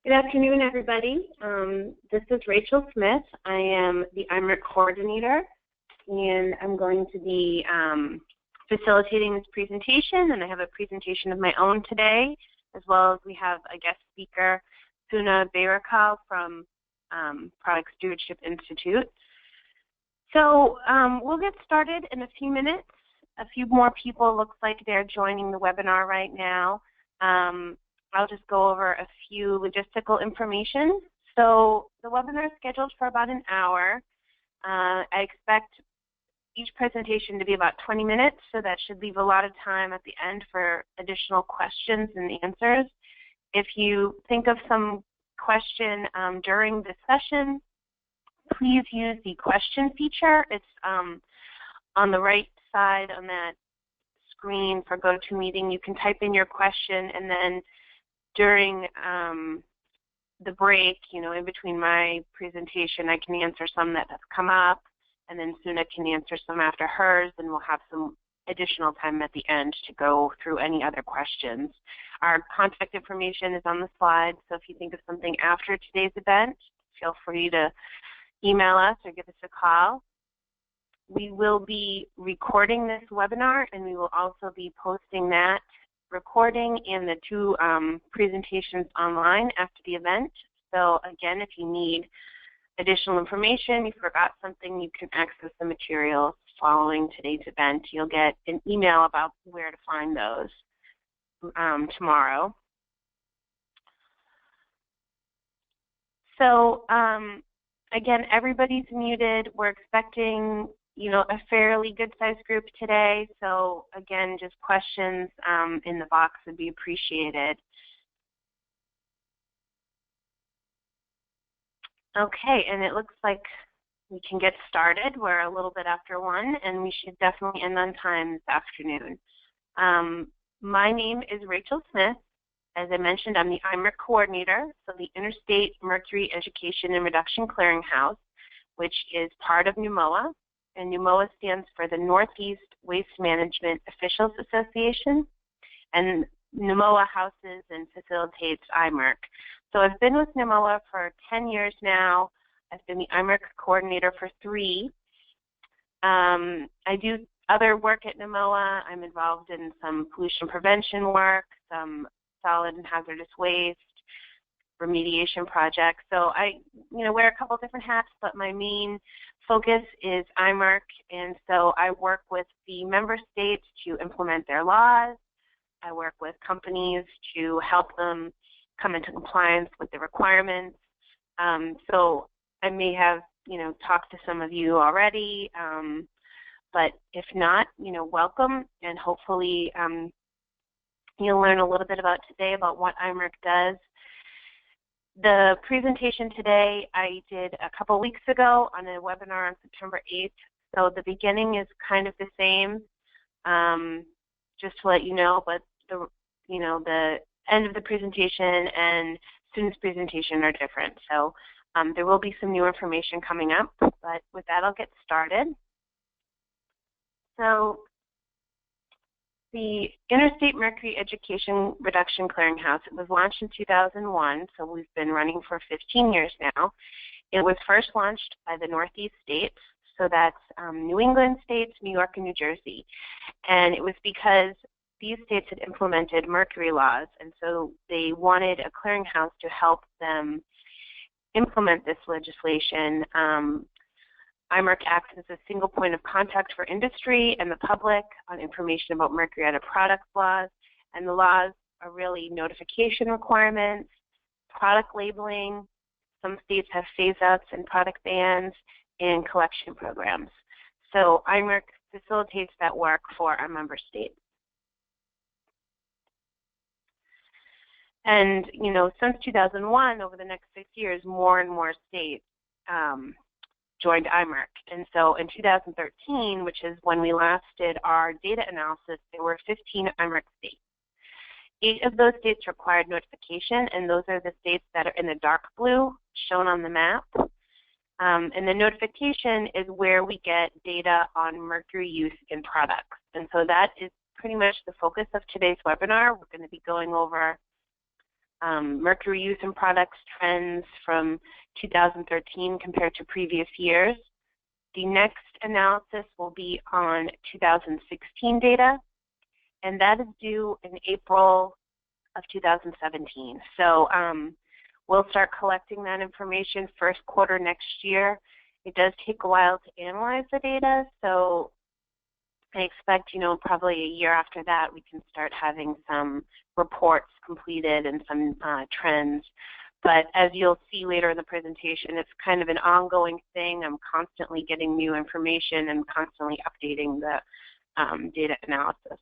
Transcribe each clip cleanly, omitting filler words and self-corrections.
Good afternoon, everybody. This is Rachel Smith. I am the IMERC Coordinator, and I'm going to be facilitating this presentation, and I have a presentation of my own today, as well as we have a guest speaker, Suna Bayrakal from Product Stewardship Institute. So we'll get started in a few minutes. A few more people looks like they're joining the webinar right now. I'll just go over a few logistical information. So the webinar is scheduled for about an hour. I expect each presentation to be about 20 minutes, so that should leave a lot of time at the end for additional questions and answers. If you think of some question during this session, please use the question feature. It's on the right side on that screen for GoToMeeting. You can type in your question, and then during the break, in between my presentation, I can answer some that have come up, and then Suna can answer some after hers, and we'll have some additional time at the end to go through any other questions. Our contact information is on the slide, so if you think of something after today's event, feel free to email us or give us a call. We will be recording this webinar, and we will also be posting that recording and the two presentations online after the event. So again, if you need additional information, you forgot something, you can access the materials following today's event. You'll get an email about where to find those tomorrow. So again, everybody's muted. We're expecting a fairly good-sized group today. So again, just questions in the box would be appreciated. Okay, and it looks like we can get started. We're a little bit after 1, and we should definitely end on time this afternoon. My name is Rachel Smith. As I mentioned, I'm the IMERC Coordinator, so the Interstate Mercury Education and Reduction Clearinghouse, which is part of NUMOA. And NUMOA stands for the Northeast Waste Management Officials Association, and NUMOA houses and facilitates IMERC. So I've been with NUMOA for 10 years now. I've been the IMERC Coordinator for 3. I do other work at NUMOA. I'm involved in some pollution prevention work, some solid and hazardous waste, remediation projects. So I wear a couple different hats, but my main focus is IMERC, and so I work with the member states to implement their laws. I work with companies to help them come into compliance with the requirements. So I may have talked to some of you already, but if not, welcome, and hopefully you'll learn a little bit about today about what IMERC does. The presentation today I did a couple weeks ago on a webinar on September 8th, so the beginning is kind of the same, just to let you know, but the end of the presentation and students' presentation are different. So there will be some new information coming up, but with that I'll get started. So the Interstate Mercury Education Reduction Clearinghouse, it was launched in 2001, so we've been running for 15 years now. It was first launched by the Northeast states, so that's New England states, New York, and New Jersey. And it was because these states had implemented mercury laws, and so they wanted a clearinghouse to help them implement this legislation. IMERC acts as a single point of contact for industry and the public on information about Mercury-Added Product laws, and the laws are really notification requirements, product labeling. Some states have phase-outs and product bans, and collection programs. So IMERC facilitates that work for our member states. And since 2001, over the next 6 years, more and more states joined IMERC. And so in 2013, which is when we last did our data analysis, there were 15 IMERC states. 8 of those states required notification, and those are the states that are in the dark blue shown on the map. And the notification is where we get data on mercury use in products. And so that is pretty much the focus of today's webinar. We're going to be going over Mercury use in products trends from 2013 compared to previous years. The next analysis will be on 2016 data, and that is due in April of 2017. So we'll start collecting that information first quarter next year. It does take a while to analyze the data, so I expect, probably a year after that we can start having some reports completed and some trends. But as you'll see later in the presentation, it's kind of an ongoing thing. I'm constantly getting new information and constantly updating the data analysis.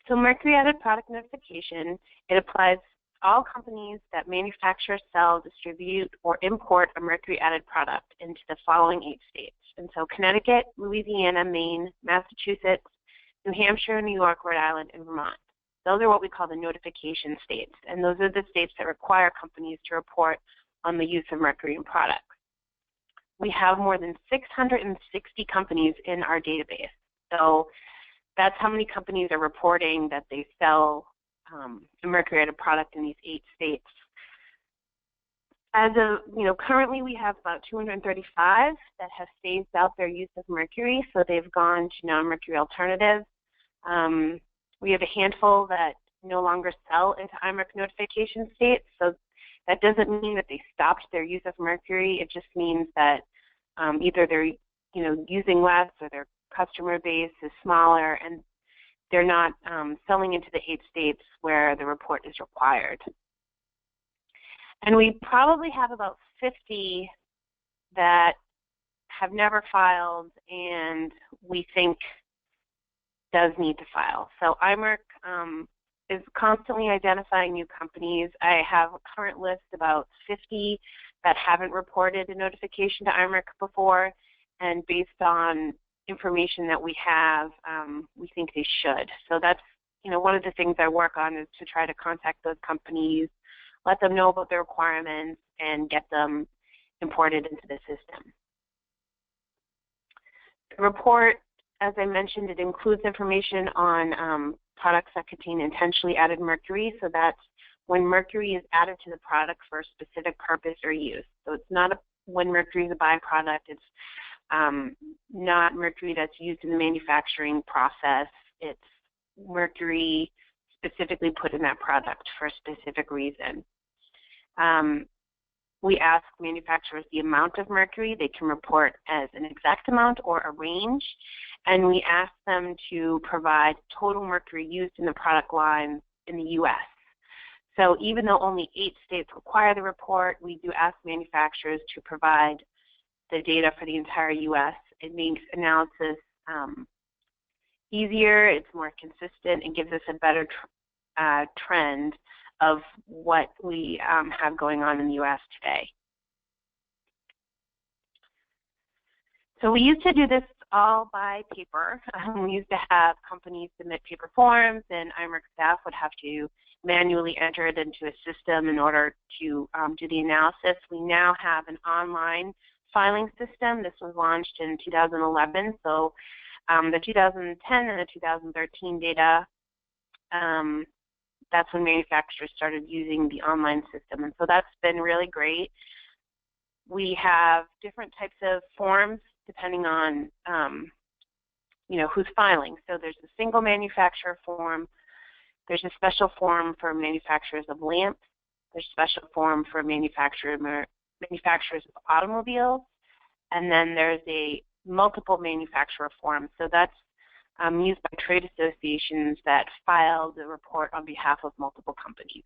So Mercury-Added Product Notification, it applies to all companies that manufacture, sell, distribute, or import a mercury-added product into the following 8 states. And so Connecticut, Louisiana, Maine, Massachusetts, New Hampshire, New York, Rhode Island, and Vermont. Those are what we call the notification states, and those are the states that require companies to report on the use of mercury in products. We have more than 660 companies in our database. So that's how many companies are reporting that they sell a mercury-added product in these 8 states. As of, currently we have about 235 that have phased out their use of mercury, so they've gone to non-mercury alternatives. We have a handful that no longer sell into IMERC notification states, so that doesn't mean that they stopped their use of mercury. It just means that either they're using less or their customer base is smaller and they're not selling into the 8 states where the report is required. And we probably have about 50 that have never filed and we think does need to file. So IMERC is constantly identifying new companies. I have a current list about 50 that haven't reported a notification to IMERC before, and based on information that we have, we think they should. So that's, one of the things I work on is to try to contact those companies, let them know about their requirements, and get them imported into the system. The report, as I mentioned, it includes information on products that contain intentionally added mercury. So that's when mercury is added to the product for a specific purpose or use. So it's not when mercury is a byproduct. It's not mercury that's used in the manufacturing process. It's mercury specifically put in that product for a specific reason. We ask manufacturers the amount of mercury. They can report as an exact amount or a range. And we ask them to provide total mercury used in the product line in the U.S. So even though only 8 states require the report, we do ask manufacturers to provide the data for the entire U.S. It makes analysis easier, it's more consistent, and gives us a better trend of what we have going on in the U.S. today. So we used to do this all by paper. We used to have companies submit paper forms, and IMERC staff would have to manually enter it into a system in order to do the analysis. We now have an online filing system. This was launched in 2011, so the 2010 and the 2013 data, that's when manufacturers started using the online system, and so that's been really great. We have different types of forms depending on who's filing. So there's a single manufacturer form, there's a special form for manufacturers of lamps, there's a special form for manufacturers of automobiles, and then there's a multiple manufacturer form. So that's used by trade associations that file the report on behalf of multiple companies.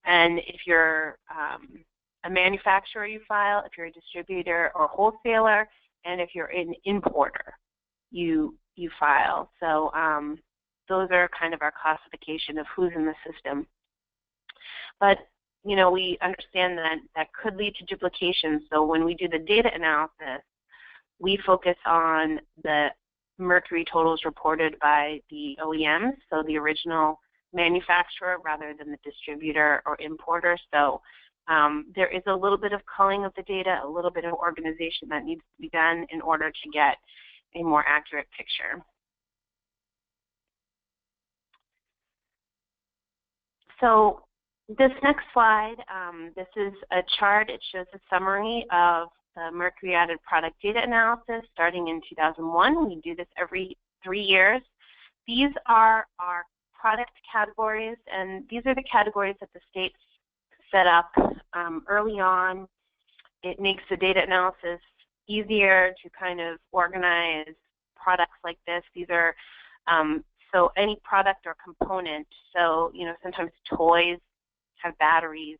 And if you're a manufacturer, you file. If you're a distributor or wholesaler, and if you're an importer, you file. So those are kind of our classification of who's in the system. But we understand that that could lead to duplication. So when we do the data analysis, we focus on the mercury totals reported by the OEMs, so the original manufacturer, rather than the distributor or importer. So there is a little bit of culling of the data, a little bit of organization that needs to be done in order to get a more accurate picture. So this next slide, this is a chart. It shows a summary of the Mercury-Added Product Data Analysis starting in 2001. We do this every 3 years. These are our product categories, and these are the categories that the states set up early on. It makes the data analysis easier to kind of organize products like this. These are so any product or component. So sometimes toys have batteries,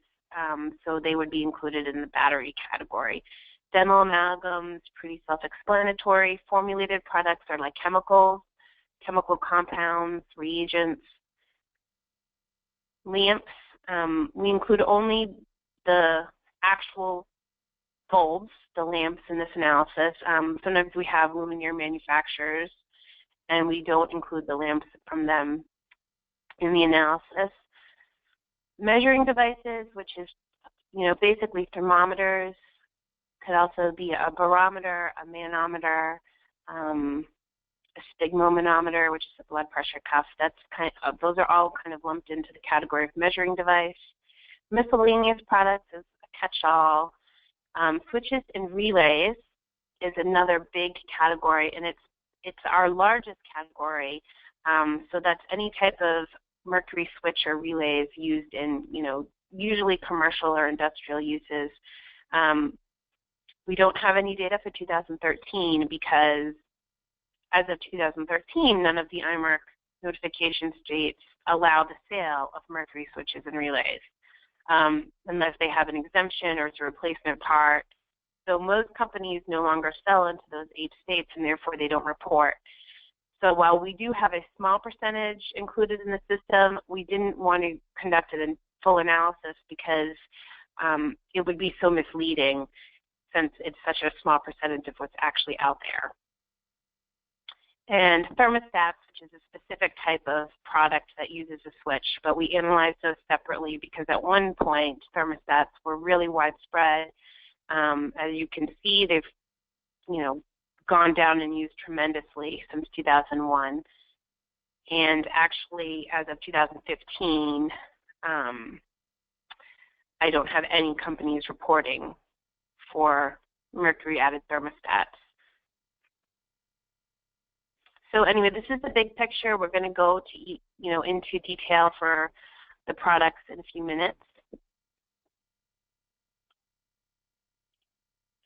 so they would be included in the battery category. Dental amalgams, pretty self-explanatory. Formulated products are like chemicals, chemical compounds, reagents. Lamps, we include only the actual bulbs, the lamps in this analysis. Sometimes we have luminaire manufacturers, and we don't include the lamps from them in the analysis. Measuring devices, which is basically thermometers, could also be a barometer, a manometer, a sphygmomanometer, which is a blood pressure cuff. Those are all kind of lumped into the category of measuring device. Miscellaneous products is a catch-all. Switches and relays is another big category, and it's our largest category. So that's any type of mercury switch or relays used in usually commercial or industrial uses. We don't have any data for 2013 because as of 2013, none of the IMERC notification states allow the sale of mercury switches and relays unless they have an exemption or it's a replacement part. So most companies no longer sell into those 8 states, and therefore they don't report. So while we do have a small percentage included in the system, we didn't want to conduct a full analysis because it would be so misleading since it's such a small percentage of what's actually out there. And thermostats, which is a specific type of product that uses a switch, but we analyzed those separately because at one point thermostats were really widespread. As you can see, they've gone down and used tremendously since 2001. And actually, as of 2015, I don't have any companies reporting for mercury-added thermostats. So anyway, this is the big picture. We're going to go to into detail for the products in a few minutes.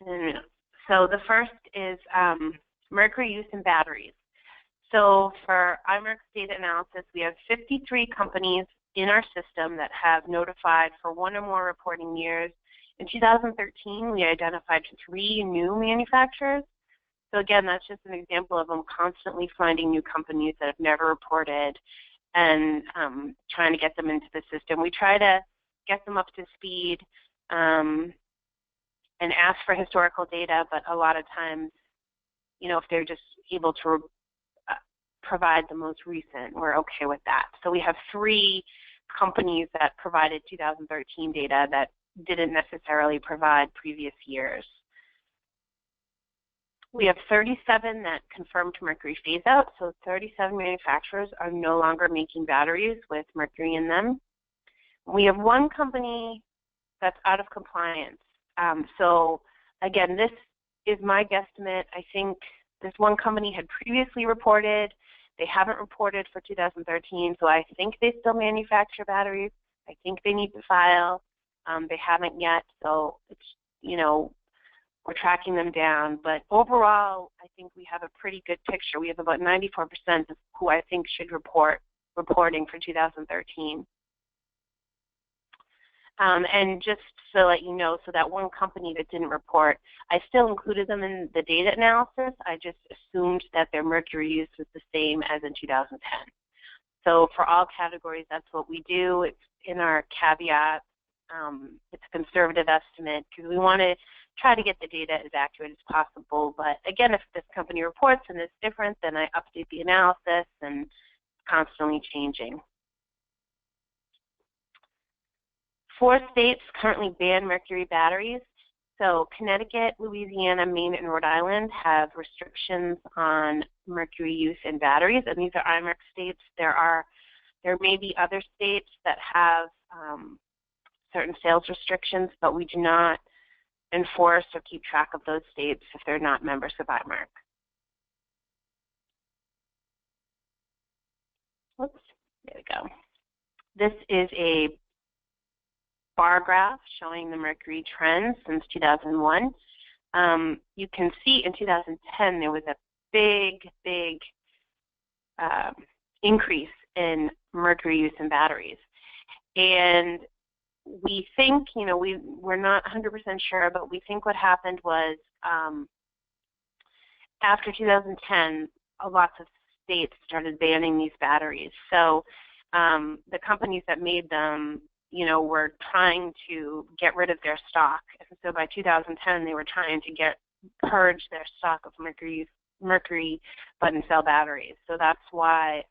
And so the first is mercury use in batteries. So for IMERC's data analysis, we have 53 companies in our system that have notified for 1 or more reporting years. In 2013, we identified 3 new manufacturers. So again, that's just an example of them constantly finding new companies that have never reported and trying to get them into the system. We try to get them up to speed and ask for historical data, but a lot of times, if they're just able to provide the most recent, we're okay with that. So we have 3 companies that provided 2013 data that didn't necessarily provide previous years. We have 37 that confirmed mercury phase out, so 37 manufacturers are no longer making batteries with mercury in them. We have 1 company that's out of compliance. So again, this is my guesstimate. I think this 1 company had previously reported. They haven't reported for 2013, so I think they still manufacture batteries. I think they need to file. They haven't yet, so it's, we're tracking them down. But overall, I think we have a pretty good picture. We have about 94% of who I think should reporting for 2013. And just to let you know, so that 1 company that didn't report, I still included them in the data analysis. I just assumed that their mercury use was the same as in 2010. So for all categories, that's what we do. It's in our caveat. It's a conservative estimate because we want to try to get the data as accurate as possible. But again, if this company reports and it's different, then I update the analysis, and it's constantly changing. 4 states currently ban mercury batteries. So Connecticut, Louisiana, Maine, and Rhode Island have restrictions on mercury use in batteries, and these are IMERC states. There are There may be other states that have certain sales restrictions, but we do not enforce or keep track of those states if they're not members of IMERC. Whoops, there we go. This is a bar graph showing the mercury trends since 2001. You can see in 2010 there was a big increase in mercury use in batteries. And we think, you know, we're not 100% sure, but we think what happened was after 2010, lots of states started banning these batteries. So the companies that made them, you know, were trying to get rid of their stock. And so by 2010, they were trying to purge their stock of mercury button cell batteries. So that's why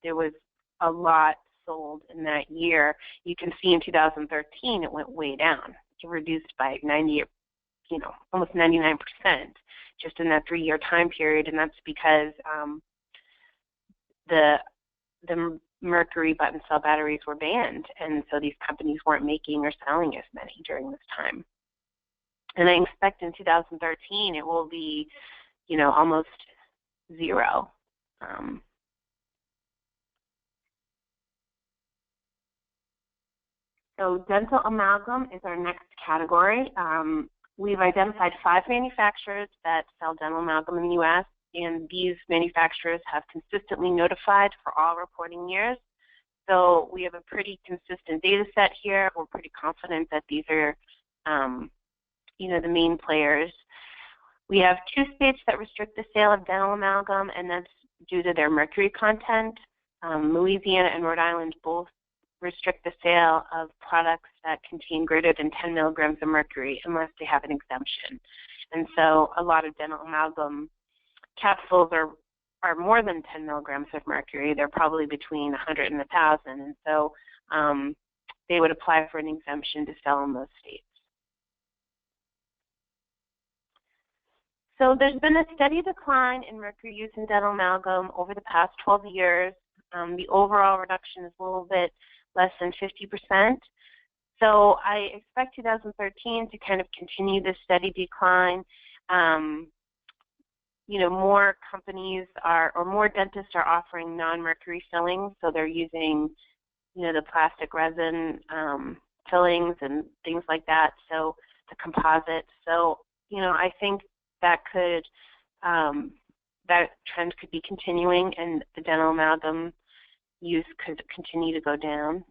there was a lot sold in that year. You can see in 2013 it went way down. It reduced by almost 99% just in that 3-year time period, and that's because the mercury button cell batteries were banned, and so these companies weren't making or selling as many during this time. And I expect in 2013 it will be, you know, almost zero. So dental amalgam is our next category. We've identified 5 manufacturers that sell dental amalgam in the U.S., and these manufacturers have consistently notified for all reporting years. So we have a pretty consistent data set here. We're pretty confident that these are, you know, the main players. We have 2 states that restrict the sale of dental amalgam, and that's due to their mercury content. Louisiana and Rhode Island both restrict the sale of products that contain greater than 10 milligrams of mercury unless they have an exemption. And so a lot of dental amalgam capsules are more than 10 milligrams of mercury. They're probably between 100 and 1,000. And so they would apply for an exemption to sell in those states. So there's been a steady decline in mercury use in dental amalgam over the past 12 years. The overall reduction is a little bit less than 50%. So I expect 2013 to kind of continue this steady decline. You know, more companies or more dentists are offering non-mercury fillings, so they're using, you know, the plastic resin fillings and things like that, so the composites. So, you know, I think that that trend could be continuing, and the dental amalgam use could continue to go down.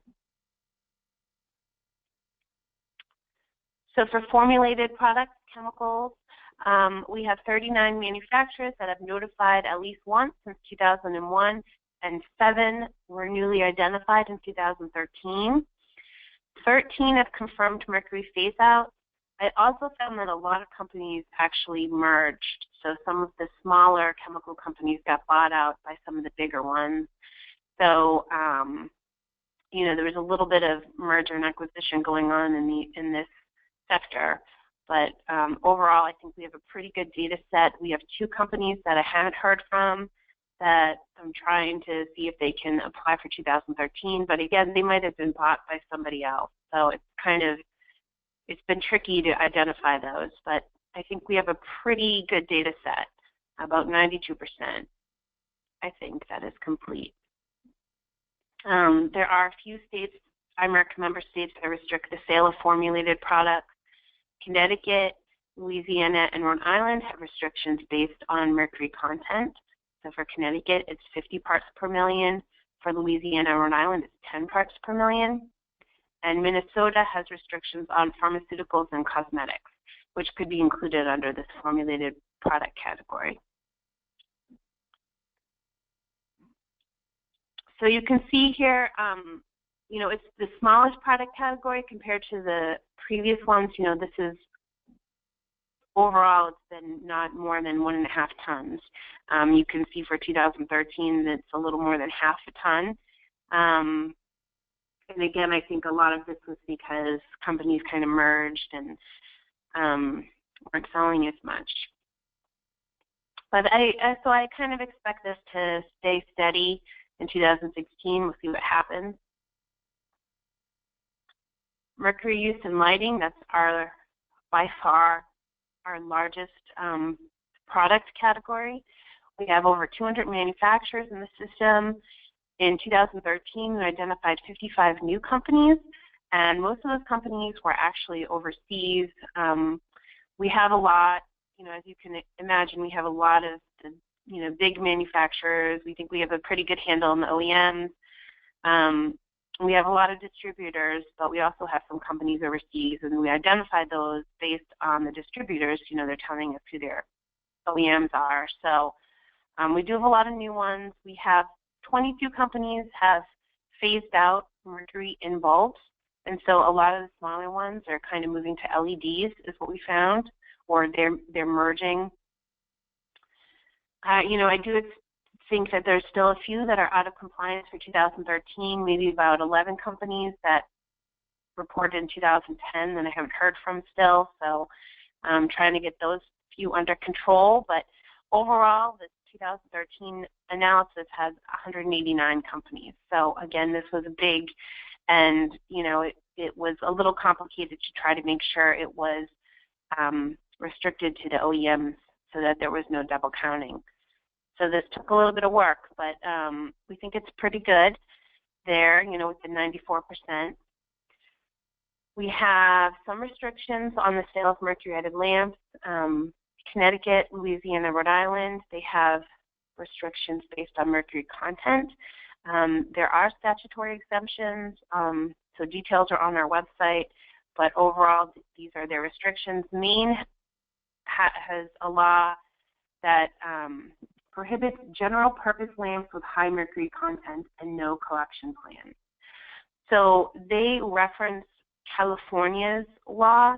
So for formulated products, chemicals, we have 39 manufacturers that have notified at least once since 2001, and 7 were newly identified in 2013. 13 have confirmed mercury phase-out. I also found that a lot of companies actually merged. So some of the smaller chemical companies got bought out by some of the bigger ones. So, you know, there was a little bit of merger and acquisition going on in this sector. But overall, I think we have a pretty good data set. We have 2 companies that I haven't heard from that I'm trying to see if they can apply for 2013. But again, they might have been bought by somebody else. So it's been tricky to identify those. But I think we have a pretty good data set, about 92%, I think, that is complete. There are a few states, IMERC member states, that restrict the sale of formulated products. Connecticut, Louisiana, and Rhode Island have restrictions based on mercury content. So for Connecticut, it's 50 parts per million. For Louisiana and Rhode Island, it's 10 parts per million. And Minnesota has restrictions on pharmaceuticals and cosmetics, which could be included under this formulated product category. So you can see here, you know, it's the smallest product category compared to the previous ones. You know, this is overall, it's been not more than 1.5 tons. You can see for 2013, it's a little more than half a ton. And again, I think a lot of this was because companies kind of merged and weren't selling as much. But so I kind of expect this to stay steady in 2016. We'll see what happens. Mercury use in lighting, that's by far our largest product category. We have over 200 manufacturers in the system. In 2013, we identified 55 new companies, and most of those companies were actually overseas. We have a lot, as you can imagine, we have a lot of big manufacturers. We think we have a pretty good handle on the OEMs. We have a lot of distributors, but we also have some companies overseas, and we identified those based on the distributors. They're telling us who their OEMs are. So we do have a lot of new ones. We have 22 companies have phased out mercury in bulbs, and so a lot of the smaller ones are kind of moving to LEDs, is what we found, or they're merging. I do think that there's still a few that are out of compliance for 2013, maybe about 11 companies that reported in 2010 that I haven't heard from still, so I'm trying to get those few under control. But overall, the 2013 analysis has 189 companies. So again, this was big, and it was a little complicated to try to make sure it was restricted to the OEMs so that there was no double counting. So this took a little bit of work, but we think it's pretty good there, with the 94%. We have some restrictions on the sale of mercury-added lamps. Connecticut, Louisiana, Rhode Island, they have restrictions based on mercury content. There are statutory exemptions, so details are on our website, but overall, these are their restrictions. Maine has a law that prohibits general purpose lamps with high mercury content and no collection plan. So they reference California's law.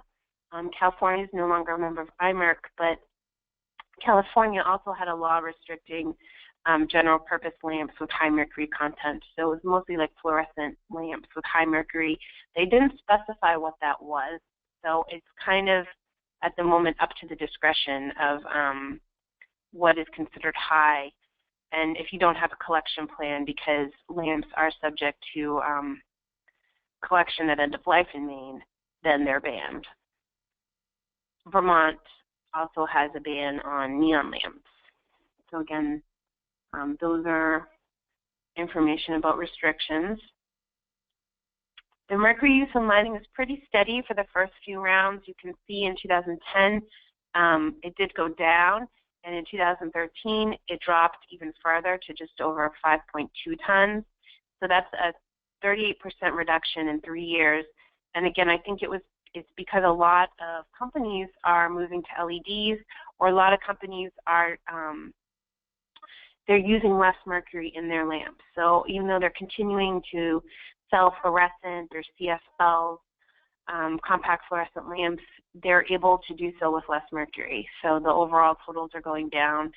California is no longer a member of IMERC, but California also had a law restricting general purpose lamps with high mercury content. So it was mostly like fluorescent lamps with high mercury. They didn't specify what that was, so it's kind of at the moment up to the discretion of what is considered high, and if you don't have a collection plan, because lamps are subject to collection at end of life in Maine, then they're banned. Vermont also has a ban on neon lamps. So again, those are information about restrictions. The mercury use in lighting is pretty steady for the first few rounds. You can see in 2010 it did go down, and in 2013 it dropped even further to just over 5.2 tons. So that's a 38% reduction in 3 years. And again, I think it's because a lot of companies are moving to LEDs, or a lot of companies are they're using less mercury in their lamps. So even though they're continuing to sell fluorescent or CFLs, compact fluorescent lamps, they're able to do so with less mercury. So the overall totals are going down.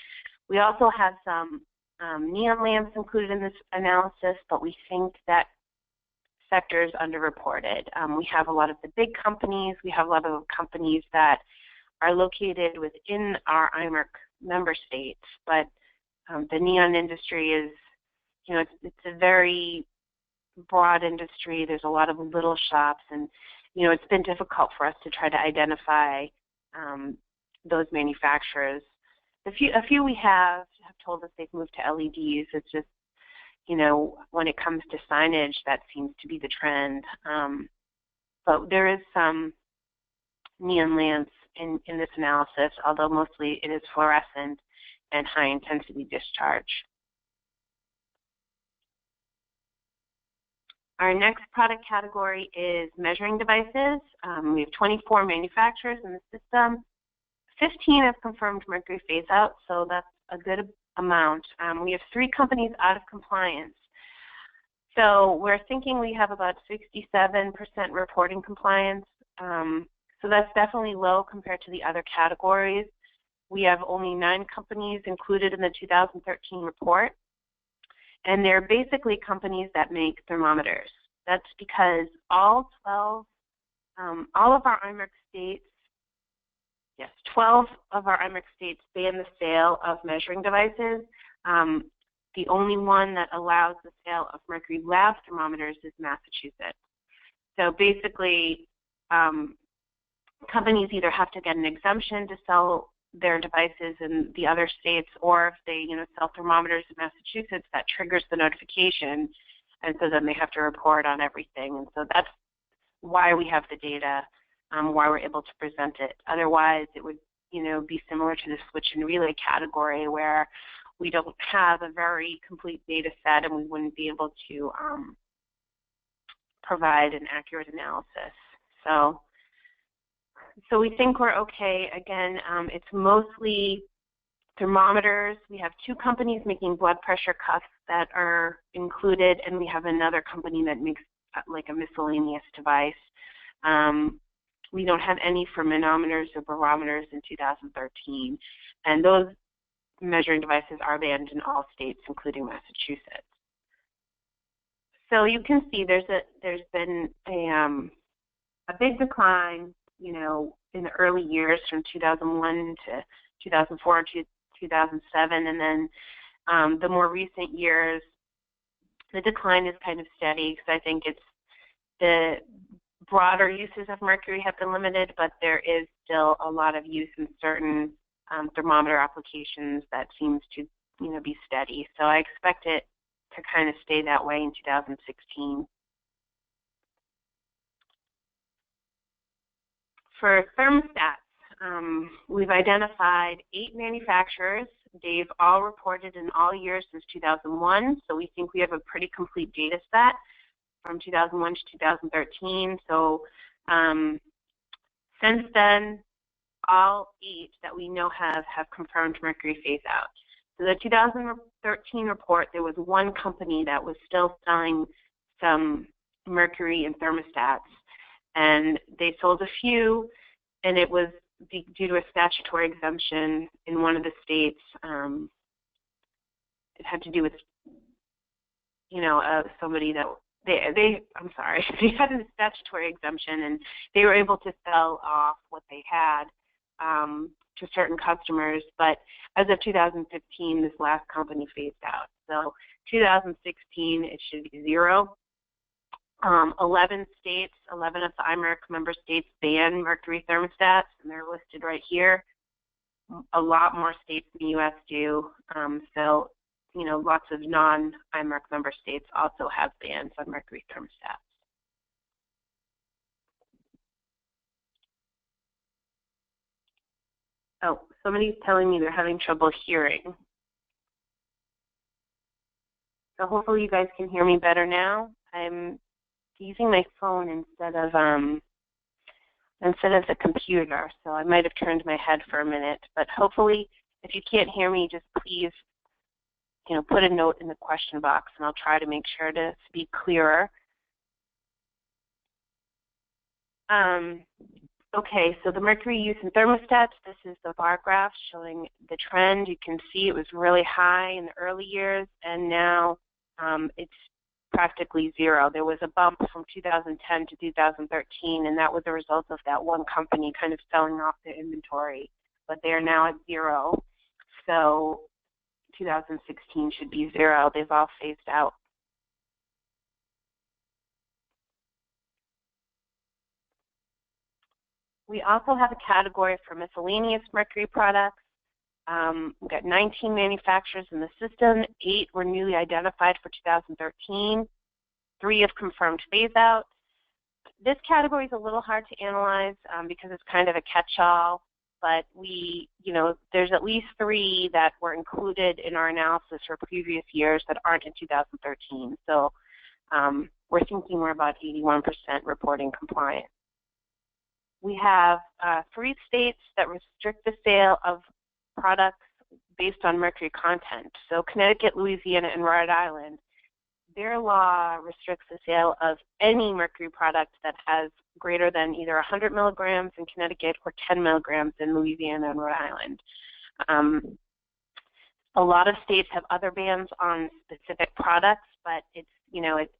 We also have some neon lamps included in this analysis, but we think that sector is underreported. We have a lot of the big companies. We have a lot of companies that are located within our IMERC member states, but the neon industry is, it's a very broad industry. There's a lot of little shops, and it's been difficult for us to try to identify those manufacturers. A few we have told us they've moved to LEDs. It's just, when it comes to signage, that seems to be the trend. But there is some neon lamps in this analysis, although mostly it is fluorescent and high intensity discharge. Our next product category is measuring devices. We have 24 manufacturers in the system. 15 have confirmed mercury phase out, so that's a good amount. We have 3 companies out of compliance. So we're thinking we have about 67% reporting compliance. So that's definitely low compared to the other categories. We have only 9 companies included in the 2013 report. And they're basically companies that make thermometers. That's because all of our IMERC states, 12 of our IMERC states ban the sale of measuring devices. the only one that allows the sale of mercury lab thermometers is Massachusetts. So basically, companies either have to get an exemption to sell their devices in the other states, or if they sell thermometers in Massachusetts, that triggers the notification, and so then they have to report on everything. And so that's why we have the data, why we're able to present it. Otherwise, it would be similar to the switch and relay category, where we don't have a very complete data set and we wouldn't be able to provide an accurate analysis. So we think we're okay. Again, it's mostly thermometers. We have 2 companies making blood pressure cuffs that are included, and we have another company that makes like a miscellaneous device. We don't have any for manometers or barometers in 2013, and those measuring devices are banned in all states, including Massachusetts. So you can see there's been a big decline, in the early years from 2001 to 2004 to 2007, and then the more recent years, the decline is kind of steady, because I think it's the broader uses of mercury have been limited, but there is still a lot of use in certain thermometer applications that seems to be steady. So I expect it to kind of stay that way in 2016. For thermostats, we've identified 8 manufacturers. They've all reported in all years since 2001, so we think we have a pretty complete data set from 2001 to 2013. So since then, all 8 that we know have confirmed mercury phase out. So the 2013 report, there was 1 company that was still selling some mercury in thermostats, and they sold a few, and it was due to a statutory exemption in one of the states. It had to do with, somebody that I'm sorry, they had a statutory exemption, and they were able to sell off what they had to certain customers. But as of 2015, this last company phased out. So 2016, it should be 0. 11 states, 11 of the IMERC member states ban mercury thermostats, and they're listed right here. A lot more states in the U.S. do. So, lots of non-IMERC member states also have bans on mercury thermostats. Oh, somebody's telling me they're having trouble hearing. So hopefully you guys can hear me better now. I'm using my phone instead of the computer, so I might have turned my head for a minute. But hopefully, if you can't hear me, just please, put a note in the question box, and I'll try to make sure to speak clearer. Okay, so the mercury use in thermostats, this is the bar graph showing the trend. You can see it was really high in the early years, and now it's practically 0. There was a bump from 2010 to 2013, and that was a result of that 1 company kind of selling off their inventory, but they are now at 0. So 2016 should be 0. They've all phased out. We also have a category for miscellaneous mercury products. We've got 19 manufacturers in the system. 8 were newly identified for 2013. 3 have confirmed phase out. This category is a little hard to analyze because it's kind of a catch-all, but there's at least 3 that were included in our analysis for previous years that aren't in 2013. So we're thinking we're about 81% reporting compliant. We have 3 states that restrict the sale of products based on mercury content. So Connecticut, Louisiana, and Rhode Island, their law restricts the sale of any mercury product that has greater than either 100 milligrams in Connecticut or 10 milligrams in Louisiana and Rhode Island. A lot of states have other bans on specific products, but it's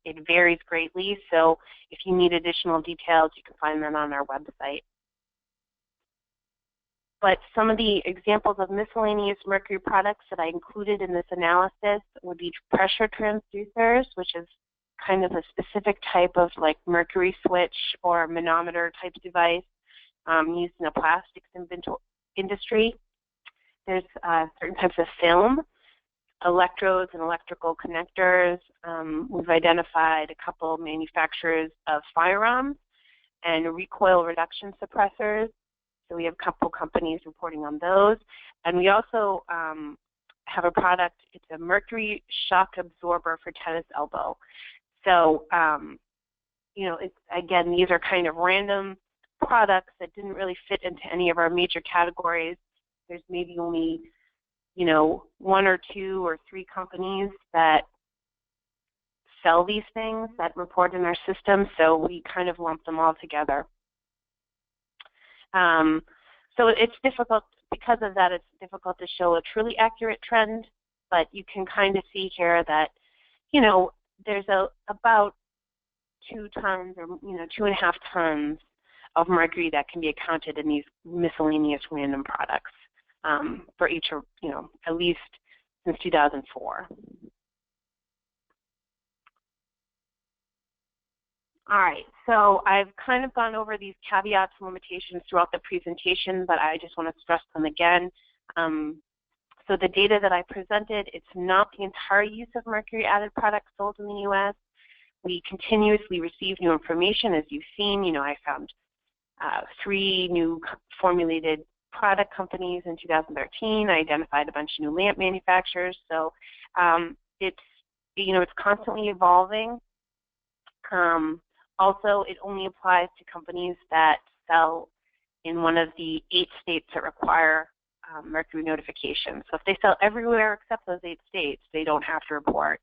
it varies greatly. So if you need additional details, you can find them on our website. but some of the examples of miscellaneous mercury products that I included in this analysis would be pressure transducers, which is kind of a specific type of like mercury switch or manometer type device used in the plastics industry. There's certain types of film, electrodes and electrical connectors. We've identified a couple manufacturers of firearms and recoil reduction suppressors. So we have a couple companies reporting on those. And we also have a product, it's a mercury shock absorber for tennis elbow. So, you know, again, these are kind of random products that didn't really fit into any of our major categories. There's maybe only, you know, 1 or 2 or 3 companies that sell these things that report in our system, so we kind of lump them all together. So it's difficult, because of that, it's difficult to show a truly accurate trend, but you can kind of see here that, you know, there's about 2 tons or, you know, 2.5 tons of mercury that can be accounted in these miscellaneous random products for each, you know, at least since 2004. All right, so I've kind of gone over these caveats and limitations throughout the presentation, but I just want to stress them again. So the data that I presented, it's not the entire use of mercury-added products sold in the U.S. We continuously receive new information. As you've seen, you know, I found 3 new formulated product companies in 2013. I identified a bunch of new lamp manufacturers. So it's, you know, it's constantly evolving. Also, it only applies to companies that sell in one of the 8 states that require mercury notification. So if they sell everywhere except those 8 states, they don't have to report.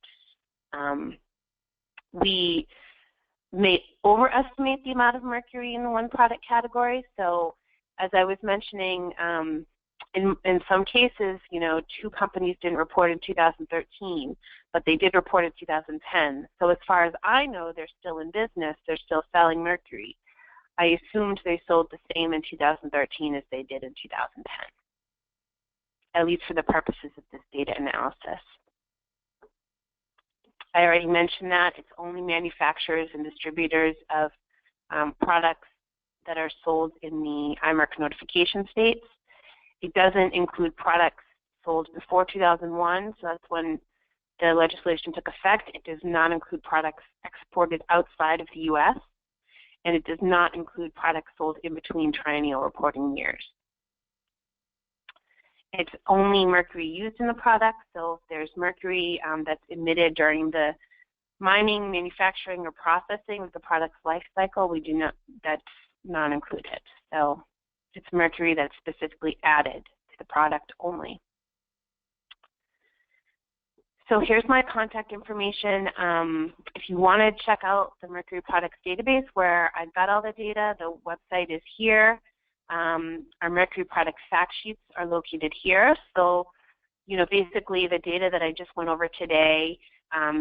We may overestimate the amount of mercury in one product category. So as I was mentioning, in some cases, you know, 2 companies didn't report in 2013, but they did report in 2010. So as far as I know, they're still in business. They're still selling mercury. I assumed they sold the same in 2013 as they did in 2010, at least for the purposes of this data analysis. I already mentioned that it's only manufacturers and distributors of products that are sold in the IMERC notification states. It doesn't include products sold before 2001, so that's when the legislation took effect. It does not include products exported outside of the U.S., and it does not include products sold in between triennial reporting years. It's only mercury used in the product, so if there's mercury that's emitted during the mining, manufacturing, or processing of the product's life cycle, we do not, that's not included. So it's mercury that's specifically added to the product only. So here's my contact information. If you want to check out the Mercury Products database where I've got all the data, the website is here. Our Mercury Product fact sheets are located here. So, you know, basically the data that I just went over today,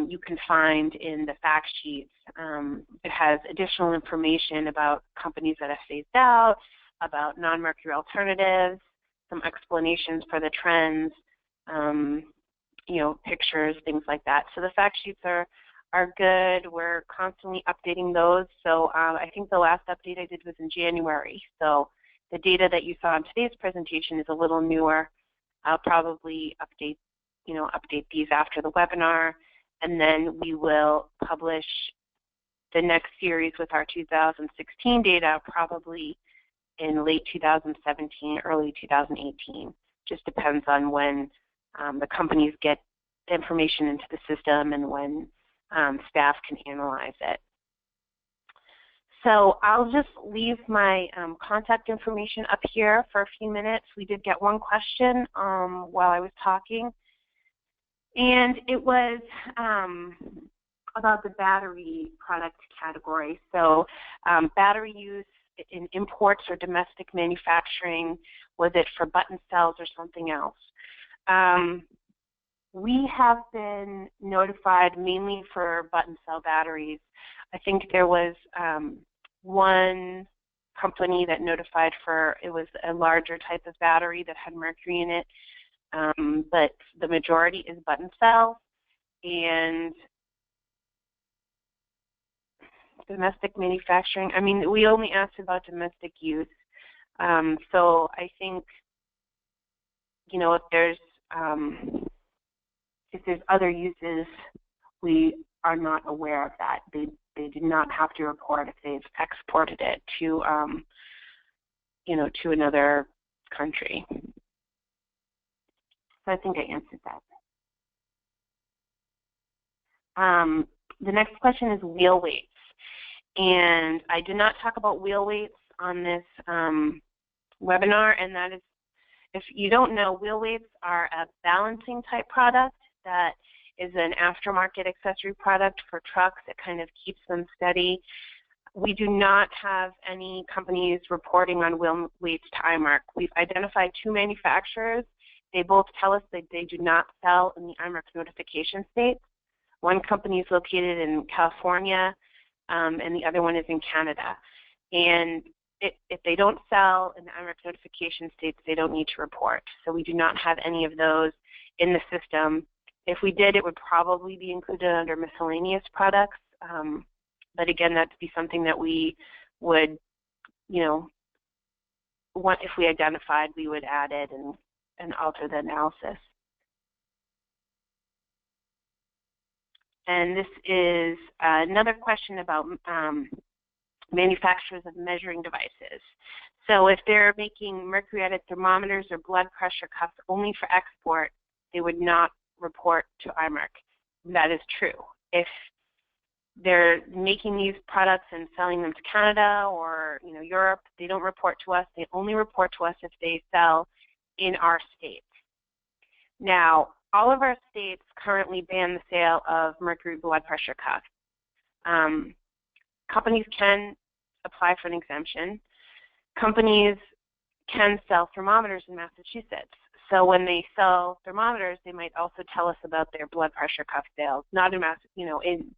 you can find in the fact sheets. It has additional information about companies that have phased out, about non-mercury alternatives, some explanations for the trends, you know, pictures, things like that. So the fact sheets are good. We're constantly updating those. So I think the last update I did was in January. So the data that you saw in today's presentation is a little newer. I'll probably update these after the webinar, and then we will publish the next series with our 2016 data probably in late 2017, early 2018. Just depends on when the companies get the information into the system and when staff can analyze it. So I'll just leave my contact information up here for a few minutes. We did get one question while I was talking, and it was about the battery product category. So battery use in imports or domestic manufacturing, was it for button cells or something else? We have been notified mainly for button cell batteries. I think there was one company that notified for, it was a larger type of battery that had mercury in it, but the majority is button cells. And domestic manufacturing, I mean, we only asked about domestic use. So I think, you know, if there's other uses, we are not aware of that. They did not have to report if they've exported it to, you know, to another country. So I think I answered that. The next question is wheel weights. And I did not talk about wheel weights on this webinar, and that is, if you don't know, wheel weights are a balancing type product that is an aftermarket accessory product for trucks. It kind of keeps them steady. We do not have any companies reporting on wheel weights to IMERC. We've identified 2 manufacturers. They both tell us that they do not sell in the IMERC notification states. One company is located in California, and the other one is in Canada. And if they don't sell in the IMERC notification states, they don't need to report. So we do not have any of those in the system. If we did, it would probably be included under miscellaneous products. But again, that'd be something that we would, you know, if we identified, we would add it and alter the analysis. And this is another question about manufacturers of measuring devices. So if they're making mercury-added thermometers or blood pressure cuffs only for export, they would not report to IMERC. That is true. If they're making these products and selling them to Canada or, you know, Europe, they don't report to us. They only report to us if they sell in our state. Now, all of our states currently ban the sale of mercury blood pressure cuffs. Companies can apply for an exemption. Companies can sell thermometers in Massachusetts. So when they sell thermometers, they might also tell us about their blood pressure cuff sales, not in in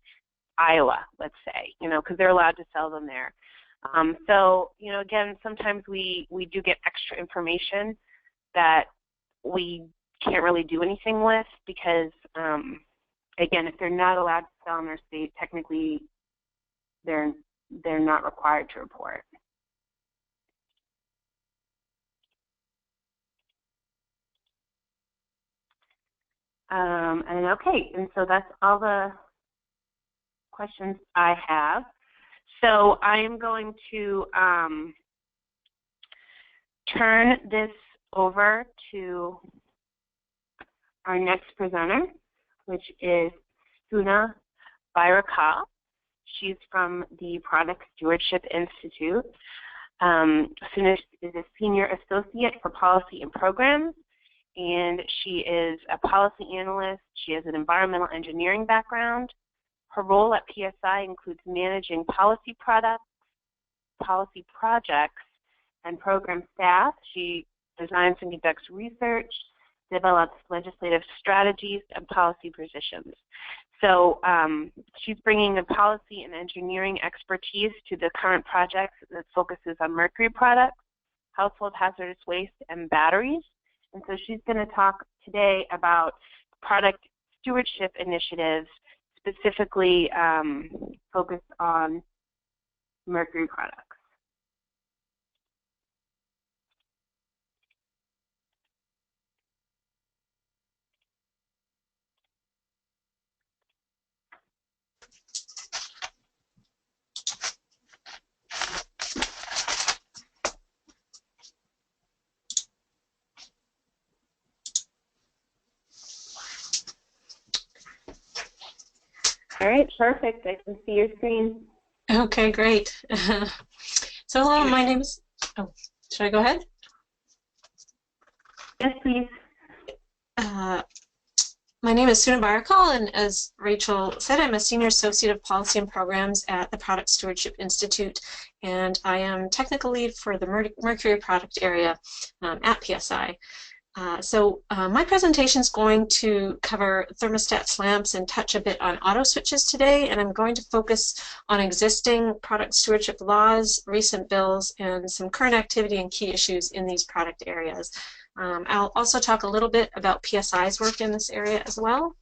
Iowa, let's say, you know, because they're allowed to sell them there. So, you know, again, sometimes we do get extra information that we can't really do anything with because, again, if they're not allowed to sell in their state, technically they're not required to report. And so that's all the questions I have. So I am going to turn this over to our next presenter, which is Suna Bayrakal. She's from the Product Stewardship Institute. Suna is a senior associate for policy and programs, and she is a policy analyst. She has an environmental engineering background. Her role at PSI includes managing policy products, policy projects, and program staff. She designs and conducts research, develops legislative strategies, and policy positions. So she's bringing the policy and engineering expertise to the current project that focuses on mercury products, household hazardous waste, and batteries. And so she's going to talk today about product stewardship initiatives, specifically focused on mercury products. All right, perfect. I can see your screen. Okay, great. So hello, my name is, should I go ahead? Yes, please. My name is Suna Bayrakal, and as Rachel said, I'm a Senior Associate of Policy and Programs at the Product Stewardship Institute, and I am Technical Lead for the Mercury product area at PSI. My presentation is going to cover thermostats, lamps, and touch a bit on auto switches today, and I'm going to focus on existing product stewardship laws, recent bills, and some current activity and key issues in these product areas. I'll also talk a little bit about PSI's work in this area as well.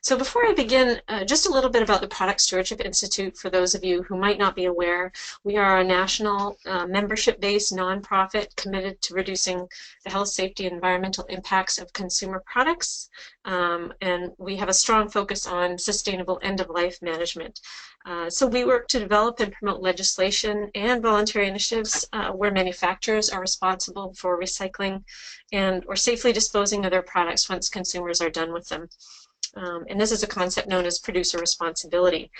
So before I begin, just a little bit about the Product Stewardship Institute for those of you who might not be aware. We are a national membership-based nonprofit committed to reducing the health, safety, and environmental impacts of consumer products. And we have a strong focus on sustainable end-of-life management. So we work to develop and promote legislation and voluntary initiatives where manufacturers are responsible for recycling and or safely disposing of their products once consumers are done with them. And this is a concept known as producer responsibility.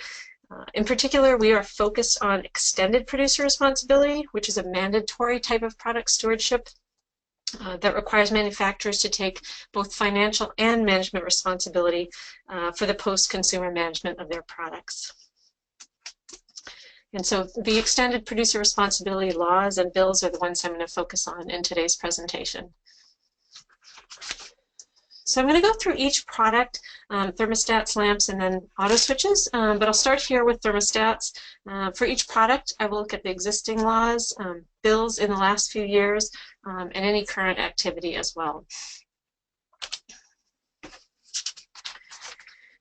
In particular, we are focused on extended producer responsibility, which is a mandatory type of product stewardship that requires manufacturers to take both financial and management responsibility for the post-consumer management of their products. And so the extended producer responsibility laws and bills are the ones I'm going to focus on in today's presentation. So I'm going to go through each product, thermostats, lamps, and then auto switches, but I'll start here with thermostats. For each product, I will look at the existing laws, bills in the last few years, and any current activity as well.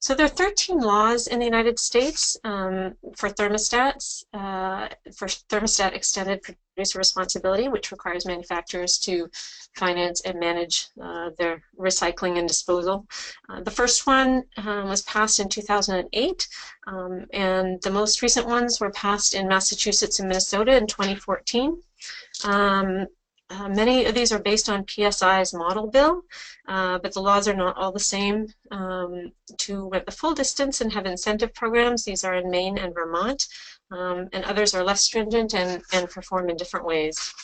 So there are 13 laws in the United States for thermostats, for thermostat extended producer responsibility, which requires manufacturers to finance and manage their recycling and disposal. The first one was passed in 2008, and the most recent ones were passed in Massachusetts and Minnesota in 2014. Many of these are based on PSI's model bill, but the laws are not all the same. Two went the full distance and have incentive programs. These are in Maine and Vermont, and others are less stringent and perform in different ways.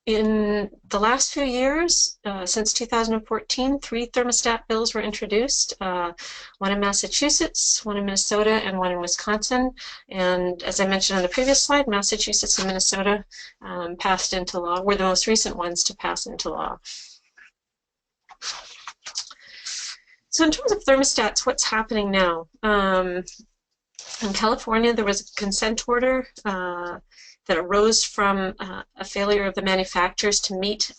In the last few years, since 2014, 3 thermostat bills were introduced, one in Massachusetts, one in Minnesota, and one in Wisconsin. And as I mentioned on the previous slide, Massachusetts and Minnesota passed into law, were the most recent ones to pass into law. So in terms of thermostats, what's happening now? In California, there was a consent order that arose from a failure of the manufacturers to meet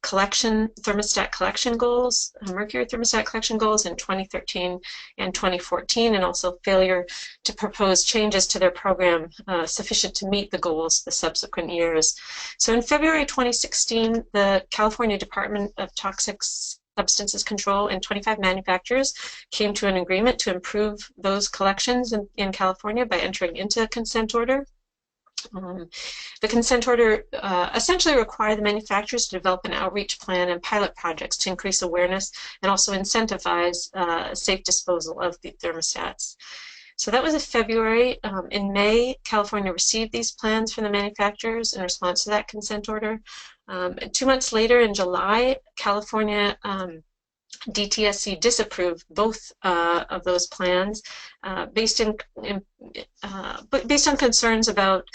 thermostat collection goals, mercury thermostat collection goals in 2013 and 2014, and also failure to propose changes to their program sufficient to meet the goals the subsequent years. So in February 2016, the California Department of Toxic Substances Control and 25 manufacturers came to an agreement to improve those collections in California by entering into a consent order. The consent order essentially required the manufacturers to develop an outreach plan and pilot projects to increase awareness and also incentivize safe disposal of the thermostats. So that was in February. In May, California received these plans from the manufacturers in response to that consent order. 2 months later, in July, California DTSC disapproved both of those plans based on concerns about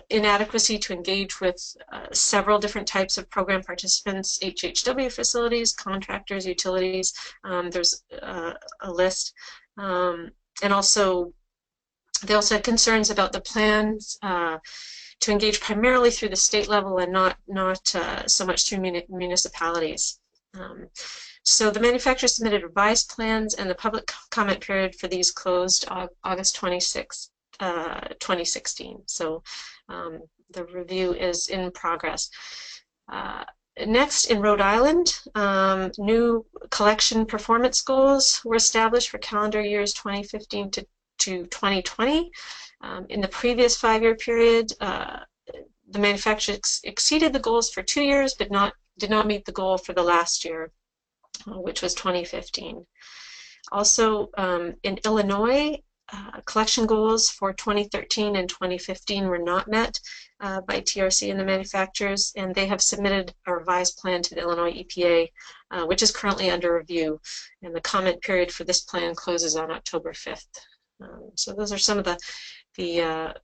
inadequacy to engage with several different types of program participants, HHW facilities, contractors, utilities. There's a list. And also, they also had concerns about the plans to engage primarily through the state level and not so much through municipalities. So the manufacturers submitted revised plans, and the public comment period for these closed August 26, 2016. So the review is in progress. Next, in Rhode Island, new collection performance goals were established for calendar years 2015 to 2020. In the previous 5-year period, the manufacturers exceeded the goals for 2 years, but did not meet the goal for the last year, which was 2015. Also, in Illinois, collection goals for 2013 and 2015 were not met by TRC and the manufacturers, and they have submitted a revised plan to the Illinois EPA, which is currently under review, and the comment period for this plan closes on October 5th, So those are some of the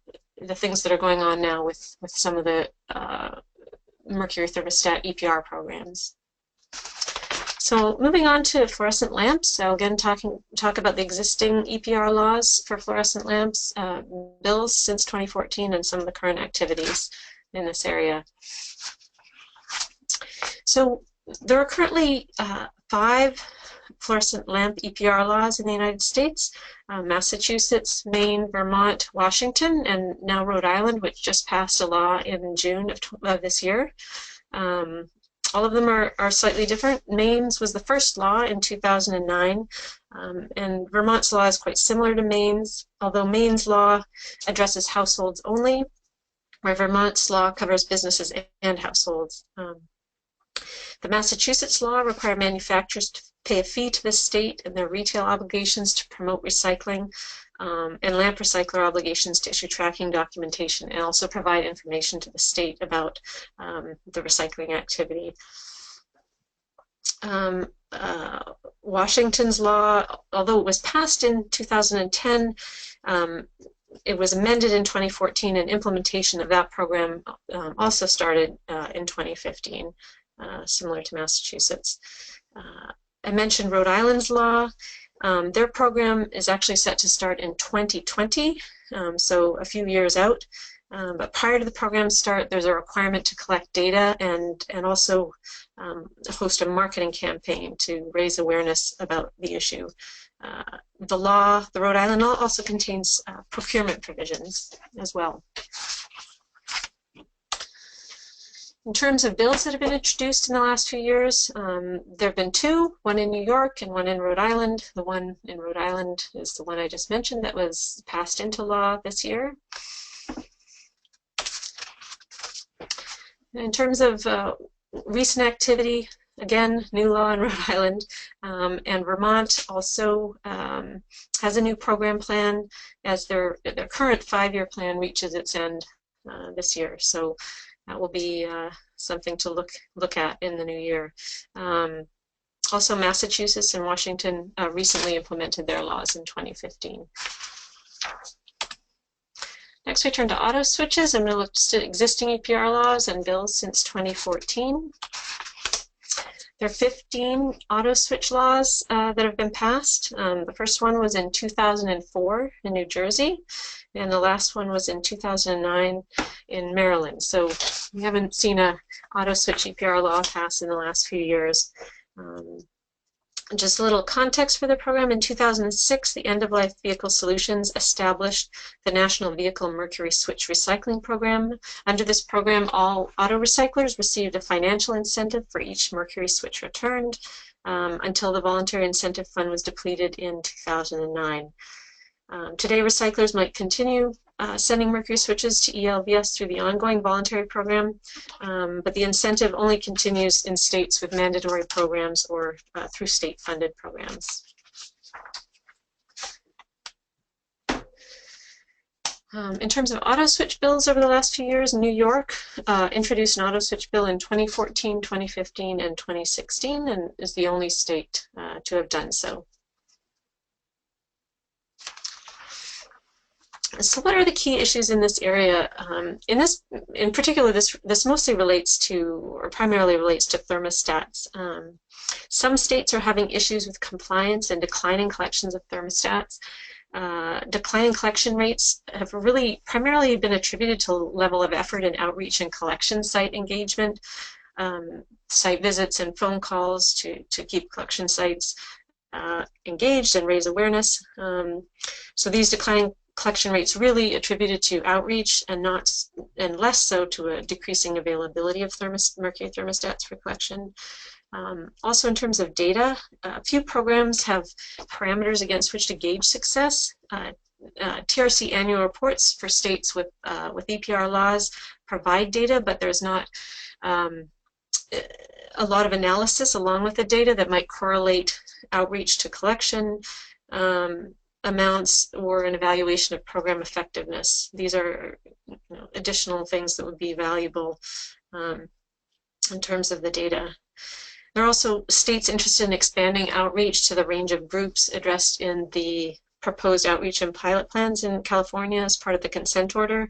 things that are going on now with some of the Mercury thermostat EPR programs. So moving on to fluorescent lamps. So again, talk about the existing EPR laws for fluorescent lamps, bills since 2014, and some of the current activities in this area. So there are currently 5 fluorescent lamp EPR laws in the United States: Massachusetts, Maine, Vermont, Washington, and now Rhode Island, which just passed a law in June of this year. All of them are slightly different. Maine's was the first law in 2009, and Vermont's law is quite similar to Maine's, although Maine's law addresses households only, where Vermont's law covers businesses and households. The Massachusetts law requires manufacturers to pay a fee to the state and their retail obligations to promote recycling, and lamp recycler obligations to issue tracking documentation and also provide information to the state about the recycling activity. Washington's law, although it was passed in 2010, it was amended in 2014, and implementation of that program also started in 2015, similar to Massachusetts. I mentioned Rhode Island's law. Their program is actually set to start in 2020, so a few years out. But prior to the program start, there's a requirement to collect data and also host a marketing campaign to raise awareness about the issue. The Rhode Island law also contains procurement provisions as well. In terms of bills that have been introduced in the last few years, there have been 2, one in New York and one in Rhode Island. The one in Rhode Island is the one I just mentioned that was passed into law this year. In terms of recent activity, again, new law in Rhode Island, and Vermont also has a new program plan as their current 5-year plan reaches its end this year. So that will be something to look at in the new year. Also, Massachusetts and Washington recently implemented their laws in 2015. Next, we turn to auto switches. I'm going to look at existing EPR laws and bills since 2014. There are 15 auto switch laws that have been passed. The first one was in 2004 in New Jersey, and the last one was in 2009 in Maryland. So we haven't seen a auto switch EPR law pass in the last few years. Just a little context for the program. In 2006, the End-of-Life Vehicle Solutions established the National Vehicle Mercury Switch Recycling Program. Under this program, all auto recyclers received a financial incentive for each Mercury switch returned until the voluntary incentive fund was depleted in 2009. Today, recyclers might continue sending Mercury switches to ELVS through the ongoing voluntary program, but the incentive only continues in states with mandatory programs or through state-funded programs. In terms of auto switch bills over the last few years, New York introduced an auto switch bill in 2014, 2015, and 2016, and is the only state to have done so. So what are the key issues in this area? In particular, this mostly relates to, or primarily relates to thermostats. Some states are having issues with compliance and declining collections of thermostats. Declining collection rates have really primarily been attributed to level of effort and outreach and collection site engagement, site visits and phone calls to keep collection sites engaged and raise awareness. So these declining collection rates really attributed to outreach and less so to a decreasing availability of mercury thermostats for collection. Also, in terms of data, a few programs have parameters against which to gauge success. TRC annual reports for states with EPR laws provide data, but there's not a lot of analysis along with the data that might correlate outreach to collection amounts or an evaluation of program effectiveness. These are additional things that would be valuable in terms of the data. There are also states interested in expanding outreach to the range of groups addressed in the proposed outreach and pilot plans in California as part of the consent order.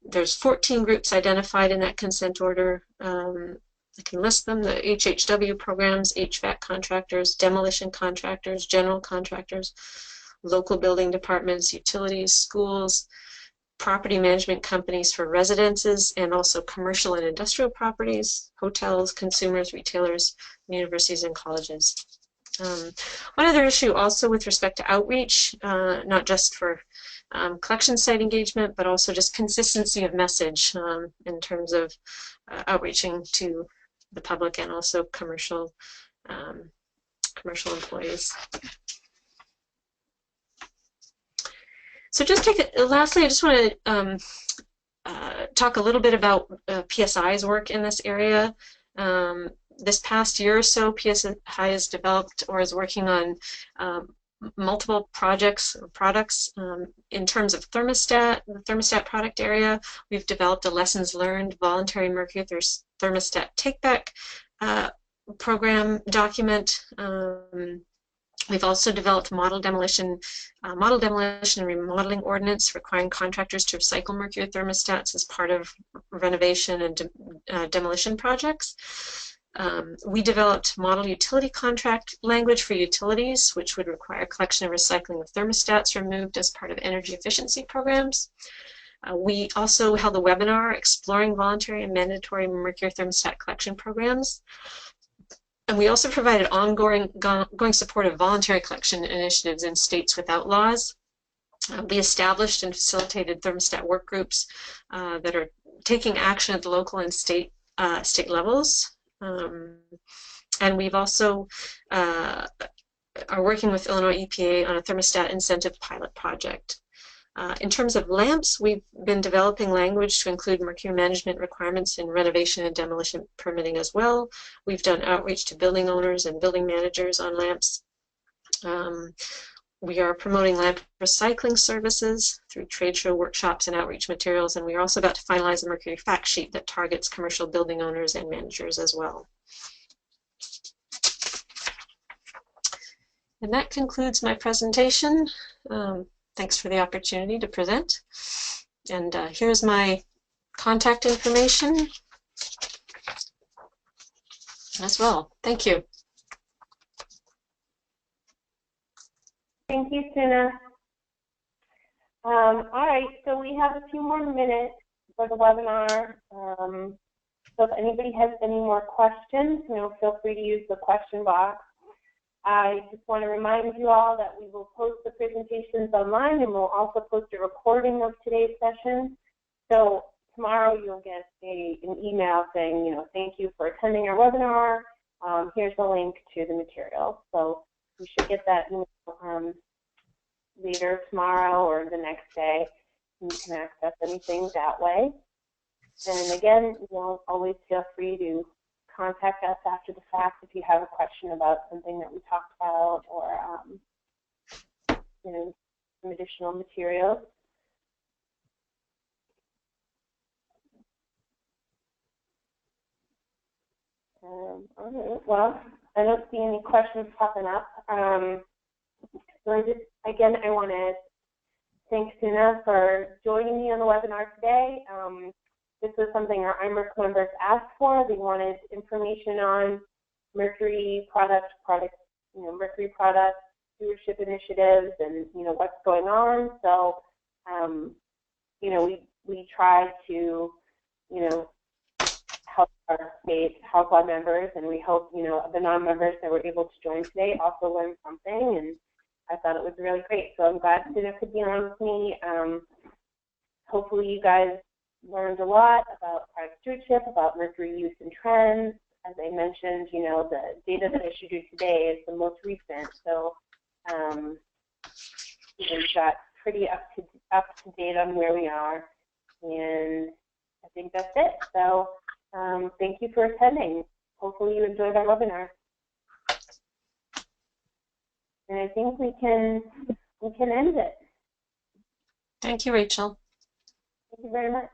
There's 14 groups identified in that consent order. I can list them: the HHW programs, HVAC contractors, demolition contractors, general contractors, local building departments, utilities, schools, property management companies for residences, and also commercial and industrial properties, hotels, consumers, retailers, universities, and colleges. One other issue also with respect to outreach, not just for collection site engagement, but also just consistency of message in terms of outreaching to the public and also commercial employees. So just lastly, I just want to talk a little bit about PSI's work in this area. This past year or so, PSI has developed or is working on multiple projects or products. In terms of thermostat, the thermostat product area, we've developed a lessons learned voluntary Mercury thermostat take-back program document. We've also developed model demolition and remodeling ordinance requiring contractors to recycle Mercury thermostats as part of renovation and demolition projects. We developed model utility contract language for utilities, which would require collection and recycling of thermostats removed as part of energy efficiency programs. We also held a webinar exploring voluntary and mandatory Mercury thermostat collection programs. And we also provided ongoing support of voluntary collection initiatives in states without laws. We established and facilitated thermostat work groups that are taking action at the local and state levels. And we've also are working with Illinois EPA on a thermostat incentive pilot project. In terms of lamps, we've been developing language to include mercury management requirements in renovation and demolition permitting as well. We've done outreach to building owners and building managers on lamps. We are promoting lamp recycling services through trade show workshops and outreach materials, and we are also about to finalize a Mercury fact sheet that targets commercial building owners and managers as well. And that concludes my presentation. Thanks for the opportunity to present. And here's my contact information as well. Thank you. Thank you, Suna. All right, so we have a few more minutes for the webinar. So if anybody has any more questions, feel free to use the question box. I just want to remind you all that we will post the presentations online, and we'll also post a recording of today's session. So tomorrow you'll get an email saying, thank you for attending our webinar. Here's the link to the material. So you should get that email later tomorrow or the next day. You can access anything that way. And again, always feel free to contact us after the fact if you have a question about something that we talked about or some additional materials. All right. Well, I don't see any questions popping up. So I want to thank Suna for joining me on the webinar today. This was something our IMERC members asked for. They wanted information on Mercury Product Stewardship Initiatives and what's going on. So we try to help our members, and we hope the non-members that were able to join today also learned something. And I thought it was really great. So I'm glad Suna could be on with me. Hopefully you guys learned a lot about product stewardship, about Mercury use and trends. As I mentioned, the data that I showed you today is the most recent. So we've got pretty up to date on where we are. And I think that's it. So thank you for attending. Hopefully you enjoyed our webinar. And I think we can end it. Thank you, Rachel. Thank you very much.